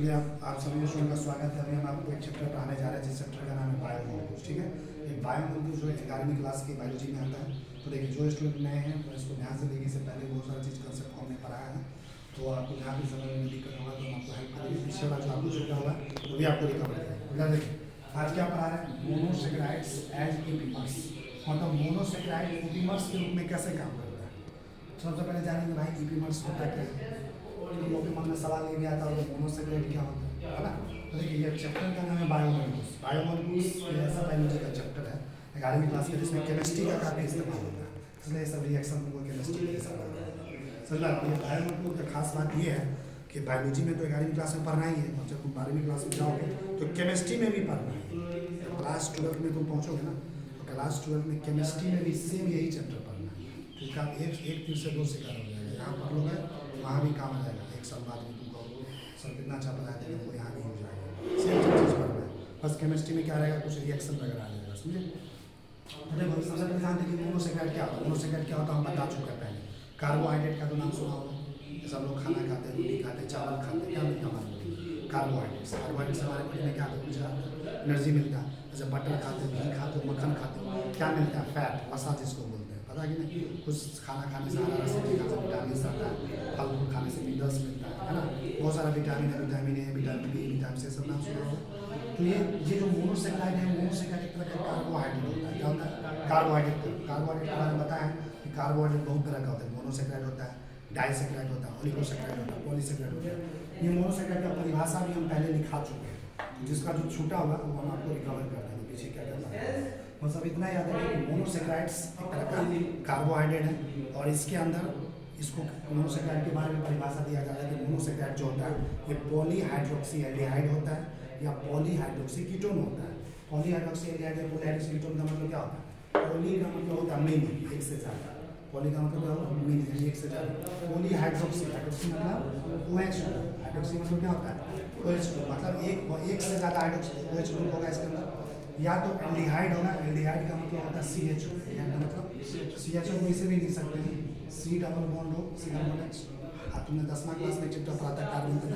चलिए आप सभी स्टूडेंट का स्वागत है। अभी हम आपको एक चैप्टर पढ़ाने जा रहे हैं जिस चैप्टर का नाम है बायोमोलिक्यूल्स। ठीक है, ये बायोमोलिक्यूल्स जो 11वीं क्लास की बायोलॉजी में आता है। तो देखिए जो स्टूडेंट नए हैं तो इसको ध्यान से देखिए, इससे पहले बहुत सारा चीज़ कंसेप्ट को हमने पढ़ाया है, तो आपको जहाँ भी समझ में दिक्कत होगा तो हम आपको हेल्प करेंगे। पिछले बार जो आपको छूटा होगा वो भी आपको रिकवर करेंगे। देखिए आज क्या पढ़ा रहे हैं, मोनोसेकेराइड्स एज इपीमर्स, मतलब मोनोसेकेराइड इपीमर्स के रूप में कैसे काम करता है। सबसे पहले जानेंगे भाई इपीमर्स होता क्या है। लोगों के मन में सवाल ये भी आता है मोनोसेकेराइड क्या होता है ना। तो देखिए ये चैप्टर का नाम है बायोमोलिक्यूल्स। बायोमोलिक्यूल्स ये ऐसा बायोलॉजी का चैप्टर है 11वीं क्लास के, जिसमें केमिस्ट्री का काफ़ी इस्तेमाल होता है, इसलिए सब रिएक्शन को केमिस्ट्री के साथ समझा। ये बायोमोलिक्यूल का खास बात ये है कि बायोलॉजी में तो 11वीं क्लास में पढ़ना ही है, और जब तुम 12वीं क्लास में जाओगे तो केमिस्ट्री में भी पढ़ना है। क्लास 12 में तुम पहुँचोगे ना तो क्लास 12 में केमिस्ट्री में भी सेम यही चैप्टर पढ़ना है। तो इसका एक तीर से दो शिकार हो जाएगा, यहाँ पढ़ लोगे वहाँ भी काम आ जाएगा। एक साल बाद भी तुमको सर कितना अच्छा पढ़ा देगा, वो यहाँ भी हो जाएगा। सेम चीज़ पढ़ना है, बस केमिस्ट्री में क्या रहेगा, कुछ रिएक्शन वगैरह आ जाएगा, समझे। देखो सबसे पहले ध्यान देखिए मोनोसेकेराइड क्या होता है। मोनोसेकेराइड क्या होता है हम बता चुके हैं पहले। कार्बोहाइड्रेट का तो नाम सुना होगा, जैसे हम लोग खाना खाते हैं, रोटी खाते हैं, चावल खाते हैं, क्या मिलता है हमारे बॉडी, कार्बोहाइड्रेट्स। कार्बोहाइड्रेट्स हमारे बॉडी में क्या ऊर्जा एनर्जी मिलता है। जैसे बटर खाते हैं, घी खाते हो, मक्खन खाते हो, क्या मिलता है, फैट, वसा जिसको बोलते हैं, पता कि नहीं। कुछ खाना खाने से, हरा सब्जी खाने से विटामिन आता है, फल फूल खाने से मिनरल्स मिलता है ना। बहुत सारा विटामिन है, vitamin A, vitamin B, vitamin C, सब नाम सुना होगा। तो ये जो मोनोसेकेराइड है, मोनोसेकेराइड एक तरह का कार्बोहाइड्रेट होता है। क्या होता है, कार्बोहाइड्रेट। कार्बोहाइड्रेट के बारे में बताएं कि कार्बोहाइड्रेट बहुत तरह का होता है। मोनोसेकेराइड होता है, डाइसेकेराइड होता है, ओलिगोसेकेराइड होता है, पॉलीसेकेराइड होता है। ये मोनोसेकेराइड का परिभाषा भी हम पहले लिखा चुके हैं, जिसका जो छूटा होगा वो हम आपको रिकवर कर देंगे। पीछे क्या करना है, मतलब इतना याद है कि मोनोसेकेराइड्स एक तरह का कार्बोहाइड्रेट है, और इसके अंदर इसको मोनोसेकेराइड के बारे में परिभाषा दिया जाता है कि मोनोसेकेराइड जो होता है ये पॉलीहाइड्रोक्सी एल्डिहाइड होता है या पॉलीहाइड्रोक्सी कीटोन होता है। पॉलीहाइड्रोक्सी एल्डिहाइड या पॉलीहाइड्रोक्सी कीटोन का मतलब क्या होता है, पॉली का मतलब होता है मेनी, एक से ज़्यादा। पॉली का मतलब क्या होता है, मेनी यानी एक से ज़्यादा। पॉलीहाइड्रोक्सी, हाइड्रोक्सी मतलब OH, हाइड्रोक्सी मतलब क्या होता है, OH, मतलब एक से ज़्यादा हाइड्रोक्सी OH ग्रुप होगा इसके अंदर, या तो एल्डिहाइड होगा। एल्डिहाइड का मतलब होता है CHO, मतलब CHO को इसे भी लिख सकते हैं C double bond O, single bond H। तुमने 10वां क्लास में चैप्टर पढ़ा था कार्बन का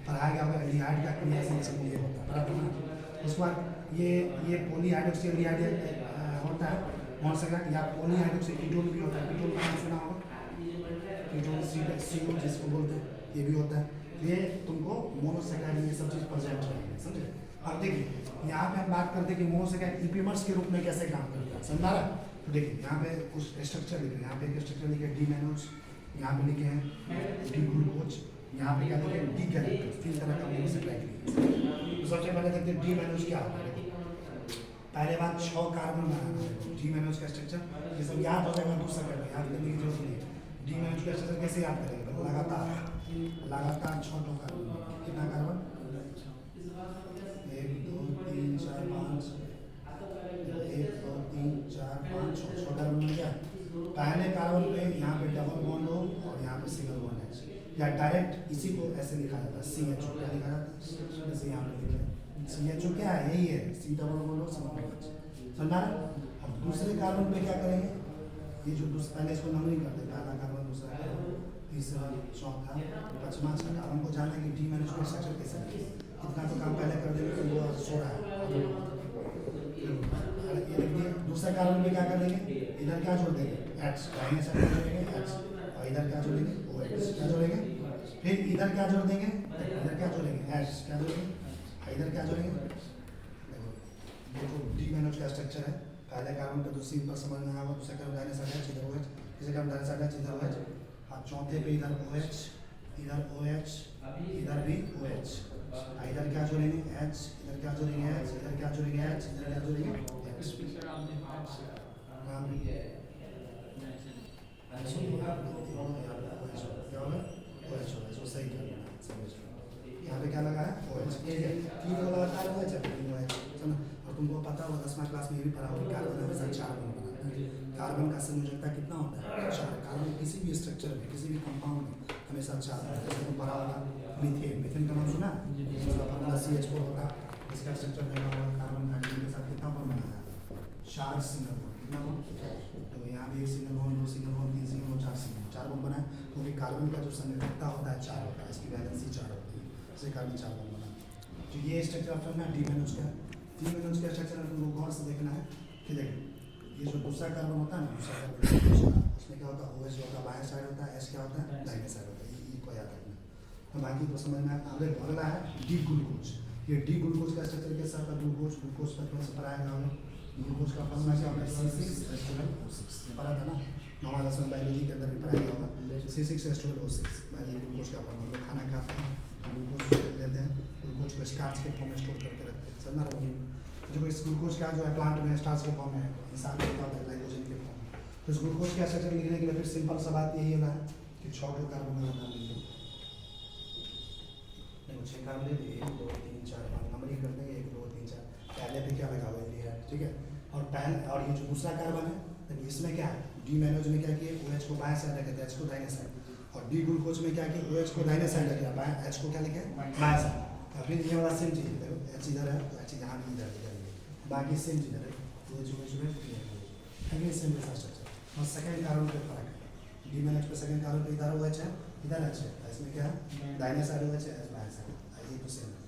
पढ़ाया गया होगा, एल्डिहाइड का क्रियाशील ये होता है, पढ़ा था। उसके बाद ये पॉलीहाइड्रोक्सी एल्डिहाइड होता है मोनोसेकेराइड, या पॉलीहाइड्रोक्सी कीटोन भी होता है। कीटोन का नाम सुना होगा, कीटोन CO जिसको बोलते हैं, ये भी होता है। ये तुमको मोनोसेकेराइड ये सब चीज़ प्रेजेंट रहेंगे, समझे। अब देखिए यहाँ पे हम बात करते हैं कि मोनोसेकेराइड इपीमर्स के रूप में कैसे काम करता है, समझा रहा। तो देखिए यहाँ पे कुछ स्ट्रक्चर लिखे, यहाँ पे एक स्ट्रक्चर लिखे डी मैनोज, यहाँ पे लिखे हैं डी ग्लूकोज, यहाँ पे क्या लिखे डी कैरेक्टर्स। 3 तरह का मोनोसेकेराइड लिखे। तो सबसे पहले देखते हैं डी मैनोज क्या होता है। पहले बात 6 कार्बन बनाना है डी मैनोज का स्ट्रक्चर, ये सब याद हो जाएगा, दूसरा करके याद करने की जरूरत नहीं है। डी मैनोज का स्ट्रक्चर कैसे याद करेंगे, लगातार 6 कार्बन, कितना कार्बन, 1 2 3 4 5, 1 2 3 4 5 6 कार्बन बन गया। पहले कार्बन पे यहाँ पे डबल बॉन्ड हो और यहाँ पे सिंगल बॉन्ड है, या डायरेक्ट इसी को ऐसे लिखा जाता है CHO। क्या लिखा जाता है, जैसे यहाँ पे लिखा है CHO, क्या है, यही है C डबल बॉन्ड हो, सिंगल बॉन्ड H, समझा। अब दूसरे कार्बन पे क्या करेंगे, ये जो पहले इसको नंबरिंग करते हैं, पहला कार्बन, दूसरा कार्बन, तीसरा, चौथा, 5वां, 6वां। हमको जानना है कि डी मैनोज का स्ट्रक्चर कैसे है। इतना तो काम पहले कर देंगे कि वो सो रहा है। ये देखिए दूसरा कार्बन पे क्या कर देंगे, इधर क्या जोड़ देंगे H, दाहिने साइड में जोड़ेंगे H, और इधर क्या जोड़ेंगे OH, क्या जोड़ेंगे। फिर इधर क्या जोड़ देंगे, इधर क्या जोड़ेंगे H, क्या जोड़ेंगे, इधर क्या जोड़ेंगे। देखो डी मैनोज का स्ट्रक्चर है, पहले कार्बन पे तो सिंपल समझ में आएगा, दूसरे कार्बन दाहिने साइड H, इधर OH, तीसरे कार्बन दाहिने साइड H, इधर OH, हाँ चौथे पे इधर OH, इधर OH, इधर भी OH, इधर क्या जोड़ेंगे H, इधर क्या जोड़ेंगे H, इधर क्या जोड़ेंगे H, इधर क्या जोड़ेंगे H। सही कर, यहाँ पे क्या लगा है OH, तीन को लगातार OH है, और तुमको पता होगा 10वां क्लास में ये भी पढ़ा होगा कार्बन हमेशा 4 बॉन्ड बनाता है। कार्बन का संयोजकता कितना होता है, 4। कार्बन किसी भी स्ट्रक्चर में, किसी भी कंपाउंड में हमेशा 4 होता है। जैसे तुम पढ़ा होगा मीथेन, मीथेन का नाम सुना, इसका फॉर्मूला CH4 होता है। इसका स्ट्रक्चर देखा होगा, कार्बन हाइड्रोजन के साथ कितना बॉन्ड बनाया है, 4 सिंगल बॉन्ड, कितना बॉन्ड। तो यहाँ भी 1 single bond, 2 single bond, 3 single bond, 4 single bond, 4 bond बनाए, क्योंकि कार्बन का जो संयोजकता होता है 4 होता है, इसकी वैलेंसी 4 होती है, इसे कार्बन 4 बॉन्ड बना। तो ये स्ट्रक्चर ऑप्शन में डी मेनोज का। डी मेनोज का स्ट्रक्चर तुमको गौर से देखना है कि देखो ये जो दूसरा कार्बन होता है ना, दूसरा कार्बन उसमें क्या होता है, OH जो होता है बाएं साइड होता है, H क्या होता है दाहिने साइड होता है, ये को याद रखना। तो बाकी तो समझ में आगे अगला है डी ग्लूकोज। ये डी ग्लूकोज का स्ट्रक्चर के साथ ग्लूकोज का थोड़ा सा पढ़ाया हम लोग। ग्लूकोज का फॉर्मूला क्या होता है C6H12O6, पढ़ा था ना हमारा दसवीं बायोलॉजी के अंदर भी पढ़ाया गया होगा। C6H12O6 ये ग्लूकोज का फॉर्मूला। लोग खाना खाते हैं ग्लूकोज लेते हैं, ग्लूकोज को स्टार्च के फॉर्म में स्टोर करके रखते हैं, समझना रहोगे। जो इस ग्लूकोज का जो है प्लांट में स्टार्च के फॉर्म में है, इंसान में क्या होता है ग्लाइकोजन के फॉर्म में। तो इस ग्लूकोज का स्ट्रक्चर लिखने के लिए फिर सिंपल सा बात यही होगा कि 6 कार्बन का नाम लिख दो। देखो 6 कार्बन 1 2 3 4 5 नंबर ही कर देंगे 1 2 3 4। पहले पे क्या लगा हुआ है, ठीक है। और पहले और ये जो दूसरा कार्बन है तो इसमें क्या है, डी मेनोज में क्या किए OH को बाएं साइड रखे थे, H को दाहिने साइड। और डी ग्लूकोज में क्या किए OH को दाहिने साइड रखे, बाएं H को क्या लिखे बाएं साइड। और फिर ये वाला सेम चीज़ देखो H इधर है तो H यहाँ भी इधर बाकी सेम चीज़ है OH सेम जैसा स्ट्रक्चर। और सेकंड कार्बन पे फर्क है, डी मेनोज पे सेकंड कार्बन पे इधर OH है इधर H है, इसमें क्या है दाहिने साइड OH है बाएं साइड, ये तो सेम है।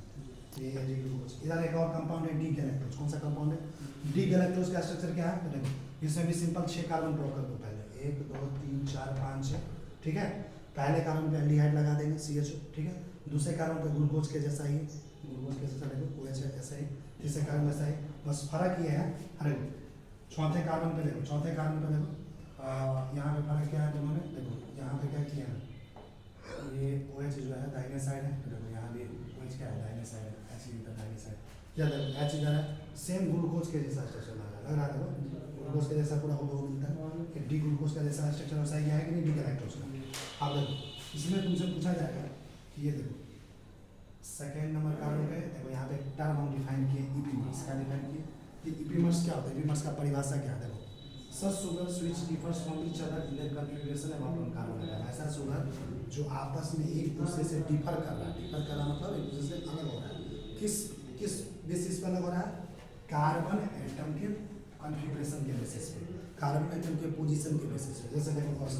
ये डी ग्लूकोज। इधर एक और कंपाउंड है डी गैलेक्टोज। कौन सा कंपाउंड है डी गैलेक्टोज का स्ट्रक्चर क्या है, तो देखो इसमें भी सिंपल 6 कार्बन ड्रॉ कर दो पहले 1 2 3 4 5 6, ठीक है। पहले कार्बन पे एल्डिहाइड लगा देंगे CHO, ठीक है। दूसरे कार्बन पे ग्लूकोज के जैसा ही, ग्लूकोज के जैसा देखो OH है ऐसा ही, तीसरे कार्बन वैसा ही, बस फर्क ये है। अरे चौथे कार्बन पे देखो, चौथे कार्बन पे देखो यहाँ पे फर्क क्या है दोनों में, देखो यहाँ पे क्या किया है, ये OH जो है दाहिने साइड है, देखो यहाँ भी OH क्या है दाहिने साइड है, H इधर दाहिने साइड, क्या देखो H इधर है, सेम ग्लूकोज के जैसा स्ट्रक्चर लग रहा है, ग्लूकोज के जैसा पूरा हो मिलता है। डी ग्लूकोज का जैसा स्ट्रक्चर वैसा ही है कि नहीं डी गैलेक्टोज का। अब देखो इसमें तुमसे पूछा जाएगा कि ये देखो सेकेंड नंबर कार्बन पे देखो यहाँ पे टर्म हम डिफाइन किए इपीमर्स का डिफाइन किए। ये इपीमर्स क्या होता है, इपीमर्स का परिभाषा क्या है, देखो such sugar which differs from each other in their configuration about one carbon. ऐसा शुगर जो आपस में एक दूसरे से डिफर कर रहा है, डिफर कर रहा मतलब एक दूसरे से अलग हो रहा है। किस किस बेसिस पर अलग हो रहा है, कार्बन एटम के कॉन्फ़िगरेशन के बेसिस पे, कार्बन एटम के पोजीशन के बेसिस पे। जैसे देखो कौन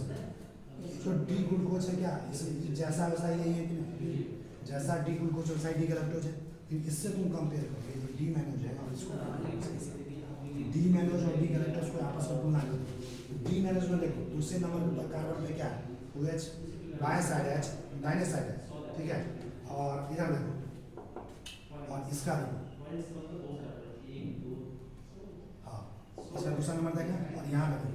जो डी ग्लूकोज है क्या इसमें जैसा वैसा यही है कि नहीं, जैसा डी ग्लूकोज वैसा डी गैलेक्टोज है। इससे तुम कंपेयर करो डी मेनोज है और इसको डी मेनोज और डी गैलेक्टोज को आपस में तुलना करो। डी मेनोज में देखो दूसरे नंबर पर कार्बन पे क्या है OH बाएं साइड है, H दाहिने साइड है, ठीक है। और इधर देखो और इसका देखो, हाँ इसका दूसरा नंबर देखा और यहाँ देखो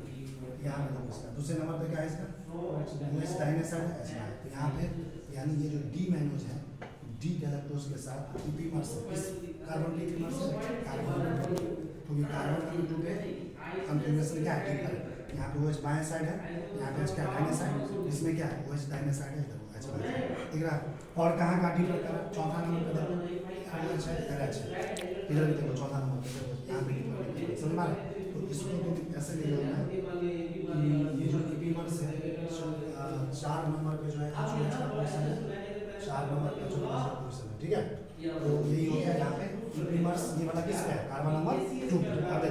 इसका दूसरे नंबर पे क्या है इसका OH दाहिने साइड है, H है। तो यहाँ पे यानी ये जो डी मेनोज है डी गैलेक्टोज के साथ इपीमर्स है, इस कार्बन के इपीमर्स है कार्बन, तो ये कार्बन का जो है कॉन्फ़िगरेशन क्या है डिफर है। यहाँ पे OH बाएं साइड है, यहाँ पे H क्या दाहिने साइड, इसमें क्या है OH दाहिने साइड है, इधर H बाएं साइड, ठीक है। और कहाँ कहाँ डिफर कर, चौथा नंबर पे देखो OH है इधर H है, इधर भी देखो चौथा नंबर पे देखो यहाँ पे डिफर समझ में आ रहा है। तो इसको तो ऐसे ले लेना है कि ये जो इपीमर्स है 4 नंबर पे जो है OH का पोजीशन है, 4 नंबर पे जो पोजीशन है, ठीक है। तो यही हो गया यहाँ पे इपीमर्स, ये वाला किस पे है कार्बन नंबर 2 पे। अब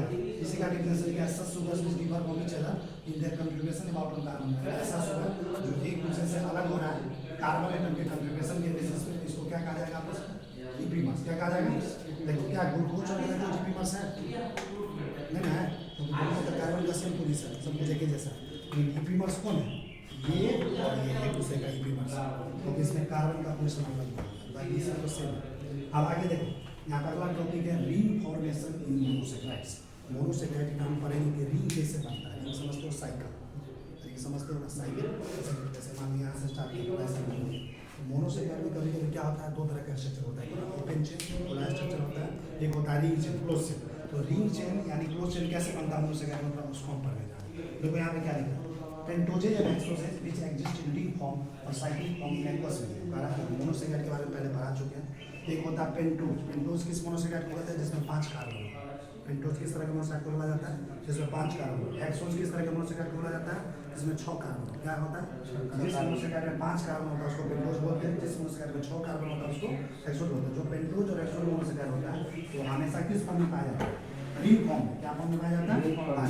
इसी का डिफरेंशियल क्या है, such sugar which differ from each other in their configuration about one carbon. ऐसा शुगर जो एक दूसरे से अलग हो रहा है कार्बन एटम के कॉन्फ़िगरेशन के बेसिस पे, इसको क्या कहा जाएगा आपस में इपीमर्स। क्या कहा जाएगा, देखो क्या ग्लूकोज और गैलेक्टोज इपीमर्स है नहीं है, तो ग्लूकोज का कार्बन का सेम पोजीशन सब कुछ एक ही जैसा, लेकिन इपीमर्स कौन है ये और ये एक दूसरे का इपीमर्स, तो इसमें कार्बन का पोजीशन अलग है बाकी सब तो सेम है। अब आगे देखो यहाँ पर अगला टॉपिक है रिंग फॉर्मेशन इन मोनोसैकेराइड्स। मोनोसैकेराइड की हम पढ़ेंगे कि रिंग कैसे बनता है, रिंग समझते हो साइकिल, रिंग समझते हो ना साइकिल, जैसे मान लीजिए यहाँ से स्टार्ट किया ऐसे मोनोसैकेराइड में कभी कभी क्या होता है, 2 तरह का स्ट्रक्चर होता है, ओपन चेन खुला स्ट्रक्चर होता है, एक होता है रिंग चेन क्लोज चेन। तो रिंग चेन यानी क्लोज चेन कैसे बनता है मोनोसैकेराइड मतलब उसको हम पढ़ने जा रहे हैं। देखो यहाँ पे क्या लिखा है, pentoses and hexoses which exist in ring form और cyclic form in aqueous medium. Monosaccharide के बारे में पहले पढ़ा चुके हैं। एक होता है पेंटोज, पेंटोज किस मोनोसैकेराइड को कहते हैं जिसमें 5 कार्बन होता है, पेंटोज किस तरह का मोनोसैकेराइड को बोला जाता है जिसमें 5 कार्बन होता है। हेक्सोज किस तरह का मोनोसैकेराइड को बोला जाता है जिसमें 6 कार्बन होता है। क्या होता है, जिस मोनोसैकेराइड में 5 कार्बन होता है उसको पेंटोज बोलते हैं, जिस मोनोसैकेराइड में 6 कार्बन होता है उसको हेक्सोज बोलते हैं। जो पेंटोज और हेक्सोज मोनोसैकेराइड होता है वो हमेशा किस फॉर्म में पाया जाता है, रिंग फॉर्म में। क्या फॉर्म में पाया जाता है,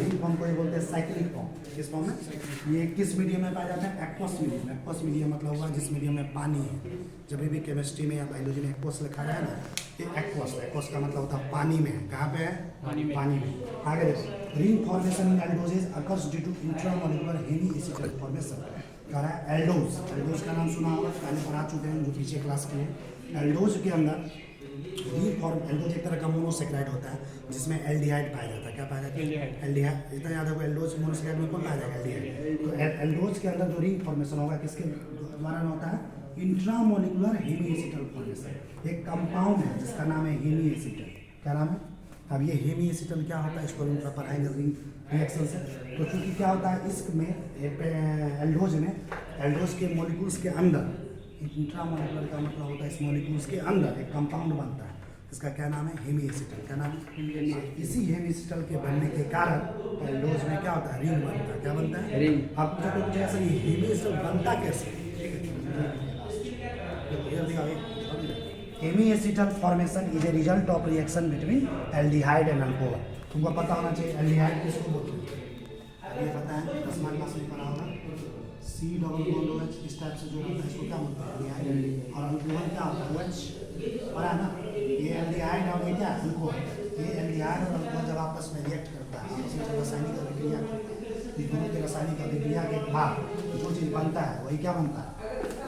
रिंग फॉर्म को ये बोलते हैं साइक्लिक फॉर्म। किस फॉर्म में, ये किस मीडियम में पाया जाता है, एक्वस मीडियम। एक्वस मीडियम मतलब हुआ जिस मीडियम में पानी है, जब भी केमिस्ट्री में या बायोलॉजी में एक्वस लिखा गया है ना, ये एक्वस का मतलब होता है पानी में है। कहाँ पे है? पानी में। आगे देखो, ring formation in aldoses occurs due to intramolecular Hemy acetal formation. कह रहा है एल्डोज का नाम सुना होगा, पहले पढ़ा चुके हैं जो पीछे क्लास के हैं। एल्डोज के अंदर एल्डोज एक तरह का मोनोसेक्राइड होता है जिसमें एल्डिहाइड पाया जाता है। क्या पाया जाता है? एल्डिहाइड। इतना याद है, एल्डोज मोनोसेक्राइड में कौन पाया जाएगा? एल्डिहाइड। तो एल्डोज के अंदर जो रिंग फॉर्मेशन होगा किसके द्वारा होता है? Intramolecular Hemy acetal formation. एक कंपाउंड है जिसका नाम है हेमी एसिटल। क्या नाम है? अब ये हेमी एसिटल क्या होता है इसको हम पढ़ाएंगे रिंग रिएक्शन से। तो चूंकि क्या होता है इसमें एल्डोज के मॉलिक्यूल्स के अंदर, इंट्रामोलिकुलर का मतलब होता है इस मॉलिक्यूल्स के अंदर एक कंपाउंड बनता है, इसका क्या नाम है? Hemiacetal. क्या नाम है? इसी हेमी एसिटल के बनने के कारण एल्डोज में क्या होता है? रिंग बनता है। क्या बनता है? रिंग। आप पूछोगे ऐसा ये हेमी एसिटल बनता कैसे? Hemy acetal formation is a result of reaction between aldehyde and alcohol. तुमको पता होना चाहिए एल्डिहाइड किसको बोलते हैं। ये पता है, 10वीं क्लास में पढ़ा होगा। C डबल बॉन्ड OH इस टाइप से जो होता है इसको क्या बोलते हैं? एल्डिहाइड। और अल्कोहल क्या होता है? OH। पढ़ा है ना? ये एल्डिहाइड और ये क्या है? अल्कोहल। ये एल्डिहाइड और अल्कोहल जब आपस में रिएक्ट करता है, आपस में जब रासायनिक अभिक्रिया करता है, ये दोनों के रासायनिक अभिक्रिया के बाद जो चीज़ बनता है वही क्या बनता है?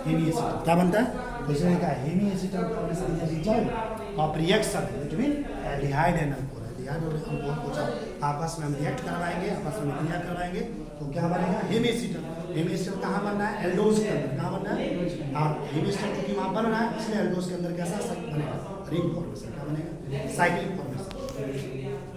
Hemiacetal. क्या बनता है? तो इसने कहा Hemy acetal formation is a result of reaction between aldehyde and alcohol. Aldehyde और अल्कोहल को जब आपस में हम रिएक्ट करवाएंगे, आपस में क्रिया करवाएंगे तो क्या बनेगा? Hemy acetal. हेमी एसिटल कहाँ बनना है? एल्डोज के अंदर। कहाँ बनना है? और हेमी एसिटल क्योंकि वहाँ बन रहा है इसलिए एल्डोज के अंदर कैसा बनेगा? Ring formation. क्या बनेगा? Cyclic formation.